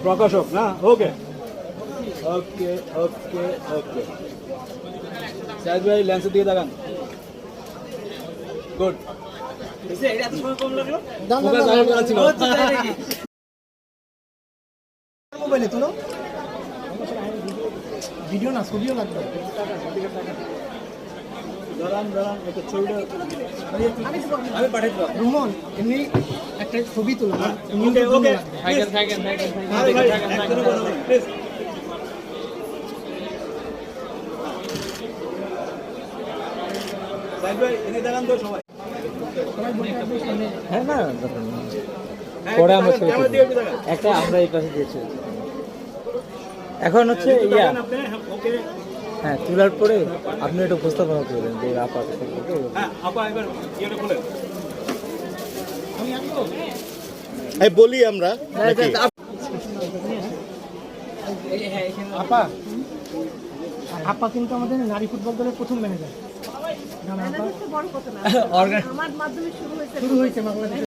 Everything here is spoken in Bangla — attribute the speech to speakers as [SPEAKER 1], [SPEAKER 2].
[SPEAKER 1] প্রকাশক না, ওকে ওকে ওকে ওকে। সাইদ ভাই লেন্সের দিকে তাকান। গুড। এটা এত সময় কম লাগলো? ফোকাস আগে করা ছিল।
[SPEAKER 2] মোবাইলে তোলো ভিডিও না ছবিও লাগবে।
[SPEAKER 1] দাঁড়ান দাঁড়ান, একটা ছবিটা আমি পাঠিয়ে দেবো।
[SPEAKER 2] রুমন এমনি একটা ছবি তোলো না,
[SPEAKER 1] ওকে ওকে।
[SPEAKER 3] থাকেন
[SPEAKER 1] আরে ভাই একদম বলো প্লিজ। সাইদ ভাই এনে দেখান তো সবাই।
[SPEAKER 3] হ্যাঁ না দরকার নেই।
[SPEAKER 1] হ্যাঁ,
[SPEAKER 3] পরে
[SPEAKER 1] একটু
[SPEAKER 3] আমরা
[SPEAKER 1] তাকান, ক্যামেরার দিকে একটু তাকান।
[SPEAKER 3] একটা আমরা এই পাশে দিয়েছি। এখন হচ্ছে
[SPEAKER 1] একটু
[SPEAKER 3] ইয়া,
[SPEAKER 1] তাকান আপনি, হ্যাঁ, ওকে।
[SPEAKER 3] হ্যাঁ তোলার পরে আপনি একটু উপস্থাপনা করবেন যে আপা সম্পর্কে।
[SPEAKER 1] হ্যাঁ আপা এবার ইয়েটা খুলেন।
[SPEAKER 2] আমি আনবো।
[SPEAKER 4] এই বলি আমরা নাকি?
[SPEAKER 2] আপা আপা কিন্তু আমাদের নারী ফুটবল দলের প্রথম ম্যানেজার।
[SPEAKER 5] বড় কথা না, আমার মাধ্যমে শুরু হয়েছে
[SPEAKER 2] শুরু হয়েছে বাংলাদেশ।